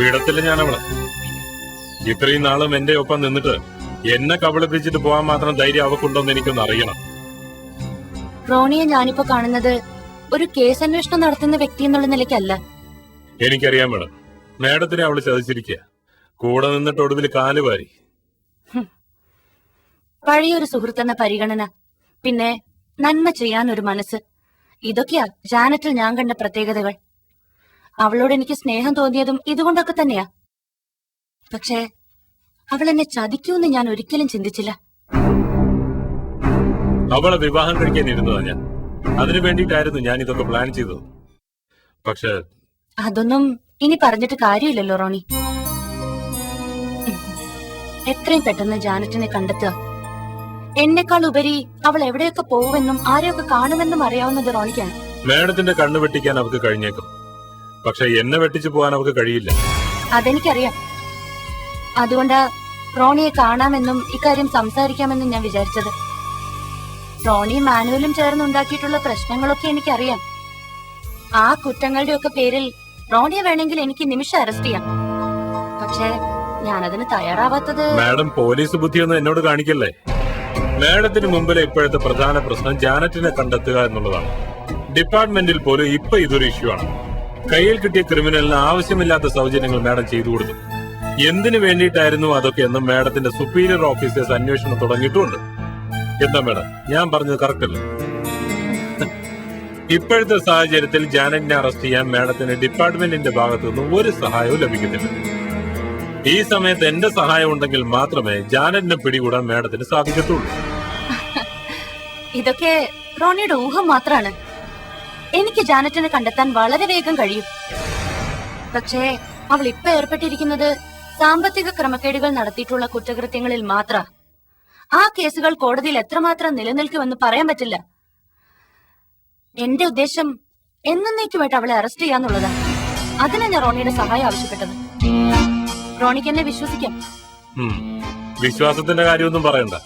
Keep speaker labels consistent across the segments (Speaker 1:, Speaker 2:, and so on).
Speaker 1: വിടത്തില്ല ഞാൻ അവളെ. ഇത്രയും നാളും എന്റെ ഒപ്പം നിന്നിട്ട് എന്നെ കബളിപ്പിച്ചിട്ട് പോകാൻ മാത്രം ധൈര്യം അവക്കുണ്ടോന്ന് എനിക്കൊന്ന് അറിയണം.
Speaker 2: റോണിയെ ഞാനിപ്പോ കാണുന്നത് ഒരു കേസ് അന്വേഷണം നടത്തുന്ന വ്യക്തി എന്നുള്ള നിലയ്ക്കല്ല.
Speaker 1: എനിക്കറിയാൻ മേഡം, മേഡത്തിനെ അവള് ചതിച്ചിരിക്കുക. കൂടെ നിന്നിട്ട് ഒടുവിൽ കാലുവാരി.
Speaker 2: പഴയൊരു സുഹൃത്തെന്ന പരിഗണന, പിന്നെ നന്മ ചെയ്യാൻ ഒരു മനസ്സ്, ഇതൊക്കെയാ ജാനറ്റിൽ ഞാൻ കണ്ട പ്രത്യേകതകൾ. അവളോട് എനിക്ക് സ്നേഹം തോന്നിയതും ഇതുകൊണ്ടൊക്കെ തന്നെയാ. പക്ഷേ അവൾ എന്നെ ചതിക്കൂന്ന് ഞാൻ ഒരിക്കലും ചിന്തിച്ചില്ല.
Speaker 1: അവളെ വിവാഹം കഴിക്കാനിരുന്നതാ ഞാൻ. അതിനു വേണ്ടിയിട്ടായിരുന്നു ഞാൻ ഇതൊക്കെ പ്ലാൻ ചെയ്തത്. പക്ഷെ
Speaker 2: അതൊന്നും ഇനി പറഞ്ഞിട്ട് കാര്യമില്ലല്ലോ റോണി. എത്രയും പെട്ടെന്ന് ജാനറ്റിനെ കണ്ടെത്തുക. എന്നെക്കാൾ ഉപരി അവൾ എവിടെയൊക്കെ പോവുമെന്നും ആരെയൊക്കെ കാണുമെന്നും അറിയാവുന്നത് റോണിക്കാണ്.
Speaker 1: മേഡത്തിന്റെ കണ്ണു വെട്ടിക്കാൻ അവർക്ക് കഴിഞ്ഞേക്കും, പക്ഷെ എന്നെ വെട്ടിച്ചു പോകാൻ അവർക്ക് കഴിയില്ല.
Speaker 2: അതെനിക്കറിയാം. അതുകൊണ്ടാ റോണിയെ കാണാമെന്നും ഇക്കാര്യം സംസാരിക്കാമെന്നും ഞാൻ വിചാരിച്ചത്. റോണിയും മാനുവലും ചേർന്നുണ്ടാക്കിയിട്ടുള്ള പ്രശ്നങ്ങളൊക്കെ എനിക്കറിയാം. ആ കുറ്റങ്ങളുടെ ഒക്കെ പേരിൽ റോണിയെ വേണമെങ്കിൽ എനിക്ക് നിമിഷം അറസ്റ്റ് ചെയ്യാം. പക്ഷേ ഞാനതിന് തയ്യാറാവാത്തത്.
Speaker 1: മാഡം പോലീസ് ബുദ്ധിയൊന്നും എന്നോട് കാണിക്കല്ലേ. മാഡത്തിന് മുമ്പിലെ ഇപ്പോഴത്തെ പ്രധാന പ്രശ്നം ജാനറ്റിനെ കണ്ടെത്തുക എന്നുള്ളതാണ്. ഡിപ്പാർട്ട്മെന്റിൽ പോലും ഇപ്പൊ ഇതൊരു ഇഷ്യൂ ആണ്. കയ്യിൽ കിട്ടിയ ക്രിമിനലിന് ആവശ്യമില്ലാത്ത സൗജന്യങ്ങൾ മാഡം ചെയ്തു കൊടുത്തു. എന്തിനു വേണ്ടിയിട്ടായിരുന്നു അതൊക്കെ എന്നും മാഡത്തിന്റെ സുപ്പീരിയർ ഓഫീസേഴ്സ് അന്വേഷണം തുടങ്ങിയിട്ടുണ്ട്. എന്താ മാഡം, ഞാൻ പറഞ്ഞത് കറക്റ്റ് അല്ലേ? ഇപ്പോഴത്തെ സാഹചര്യത്തിൽ ജാനറ്റിനെ അറസ്റ്റ് ചെയ്യാൻ മാഡത്തിന് ഡിപ്പാർട്ട്മെന്റിന്റെ ഭാഗത്തു നിന്നും ഒരു സഹായവും ലഭിക്കുന്നില്ല. ഈ സമയത്ത് എന്റെ സഹായം ഉണ്ടെങ്കിൽ മാത്രമേ ജാനറ്റിനെ പിടികൂടാൻ മാഡത്തിന് സാധിക്കത്തുള്ളൂ.
Speaker 2: ഇതൊക്കെ റോണിയുടെ ഊഹം മാത്രമാണ്. എനിക്ക് ജാനറ്റിനെ കണ്ടെത്താൻ വളരെ വേഗം കഴിയും. പക്ഷേ അവൾ ഇപ്പൊ ഏർപ്പെട്ടിരിക്കുന്നത് സാമ്പത്തിക ക്രമക്കേടുകൾ നടത്തിയിട്ടുള്ള കുറ്റകൃത്യങ്ങളിൽ മാത്ര. ആ കേസുകൾ കോടതിയിൽ എത്രമാത്രം നിലനിൽക്കുമെന്ന് പറയാൻ പറ്റില്ല. എന്റെ ഉദ്ദേശം എന്നേക്കുമായിട്ട് അവളെ അറസ്റ്റ് ചെയ്യാന്നുള്ളതാണ്. അതിനാ ഞാൻ റോണിയുടെ സഹായം ആവശ്യപ്പെട്ടത്. റോണിക്ക് എന്നെ വിശ്വസിക്കാം.
Speaker 1: വിശ്വാസത്തിന്റെ കാര്യമൊന്നും പറയണ്ട.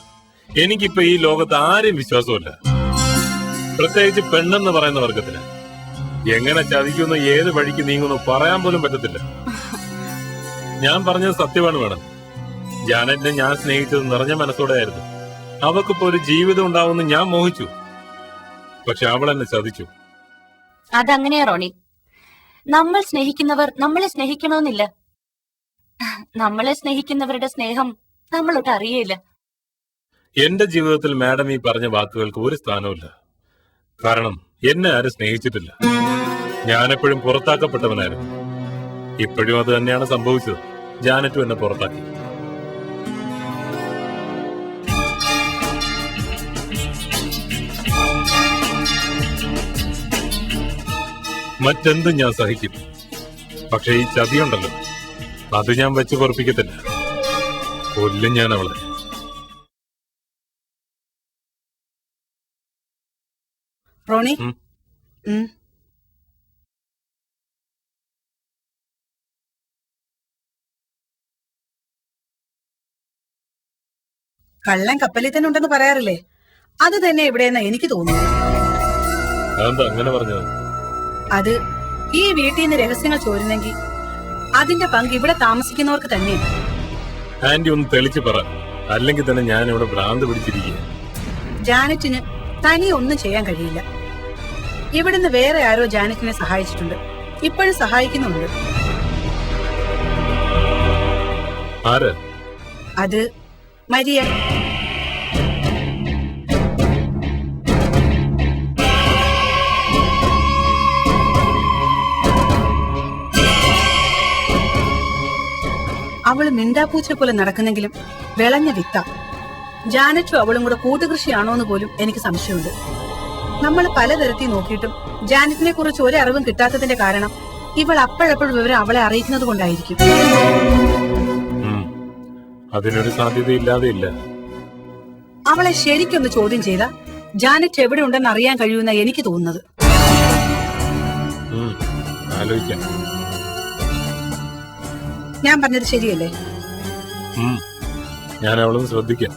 Speaker 1: എനിക്കിപ്പോ ഈ ലോകത്ത് ആരെയും വിശ്വാസമില്ല, പ്രത്യേകിച്ച് പെണ്ണെന്ന് പറയുന്ന വർഗത്തിന്. എങ്ങനെ ചതിക്കുന്നു, ഏത് വഴിക്ക് നീങ്ങുന്നു പറയാൻ പോലും പറ്റത്തില്ല. ഞാൻ പറഞ്ഞത് സത്യമാണ് മേഡം. ജാനറ്റിനെ ഞാൻ സ്നേഹിച്ചത് നിറഞ്ഞ മനസ്സോടെയായിരുന്നു. അവക്കിപ്പോ ഒരു ജീവിതം ഉണ്ടാവുമെന്ന് ഞാൻ മോഹിച്ചു. പക്ഷെ അവൾ എന്നെ ചതിച്ചു.
Speaker 2: അതങ്ങനെയാ റോണി. നമ്മൾ സ്നേഹിക്കുന്നവർ നമ്മളെ സ്നേഹിക്കണമെന്നില്ല. നമ്മളെ സ്നേഹിക്കുന്നവരുടെ സ്നേഹം നമ്മളൊട്ട് അറിയില്ല.
Speaker 1: എന്റെ ജീവിതത്തിൽ മാഡം ഈ പറഞ്ഞ വാക്കുകൾക്ക് ഒരു സ്ഥാനവുമില്ല. കാരണം എന്നെ ആരും സ്നേഹിച്ചിട്ടില്ല. ഞാനെപ്പോഴും പുറത്താക്കപ്പെട്ടവനായിരുന്നു. ഇപ്പോഴും അത് തന്നെയാണ് സംഭവിച്ചത്. ജാനറ്റും എന്നെ പുറത്താക്കി. മറ്റെന്തും ഞാൻ സഹിക്കും. പക്ഷെ ഈ ചതിയുണ്ടല്ലോ, അത് ഞാൻ വെച്ച് പൊറപ്പിക്കത്തില്ല. കൊല്ലും ഞാൻ അവളെ.
Speaker 3: റോണി, കള്ളൻ കപ്പലിൽ തന്നെ ഉണ്ടെന്ന് പറയാറില്ലേ? അത് തന്നെ എവിടെയെന്നാ എനിക്ക് തോന്നുന്നു.
Speaker 1: അങ്ങനെ പറഞ്ഞത്?
Speaker 3: അത് ഈ വീട്ടിൽ നിന്ന് രഹസ്യങ്ങൾ ചോരുന്നെങ്കിൽ അതിന്റെ പങ്ക് ഇവിടെ താമസിക്കുന്നവർക്ക് തന്നെയാണ്.
Speaker 1: ആന്റി ഒന്ന് തെളിച്ചു പറ, അല്ലെങ്കിൽ തന്നെ ഞാൻ ഇവിടെ ഭ്രാന്ത് പിടിച്ചിരിക്കുക.
Speaker 3: ജാനറ്റിന് തനിയെ ഒന്നും ചെയ്യാൻ കഴിയില്ല. ഇവിടുന്ന് വേറെ ആരോ ജാനറ്റിനെ സഹായിച്ചിട്ടുണ്ട്, ഇപ്പോഴും സഹായിക്കുന്നുണ്ട്.
Speaker 1: ആര്?
Speaker 3: അത് മരിയ. അവള് മിണ്ടാപ്പൂച്ച പോലെ നടക്കുന്നെങ്കിലും വിളഞ്ഞ വിത്ത. ജാനറ്റും അവളും കൂടെ കൂട്ടുകൃഷിയാണോന്ന് പോലും എനിക്ക് സംശയമുണ്ട്. നമ്മൾ പലതരത്തിൽ നോക്കിയിട്ടും ജാനറ്റിനെ കുറിച്ച് ഒരറിവും കിട്ടാത്തതിന്റെ കാരണം ഇവൾ അപ്പോഴപ്പോഴും വിവരം അവളെ അറിയിക്കുന്നത് കൊണ്ടായിരിക്കും.
Speaker 1: അതിനൊരു സാധ്യതയില്ലാതെ ഇല്ല.
Speaker 3: അവളെ ശരിക്കൊന്ന് ചോദ്യം ചെയ്ത ജാനറ്റ് എവിടെ ഉണ്ടെന്ന് അറിയാൻ കഴിയുമെന്ന എനിക്ക് തോന്നുന്നത്. ഞാൻ പറഞ്ഞത് ശരിയല്ലേ?
Speaker 1: ഞാൻ അവളൊന്ന് ശ്രദ്ധിക്കാം.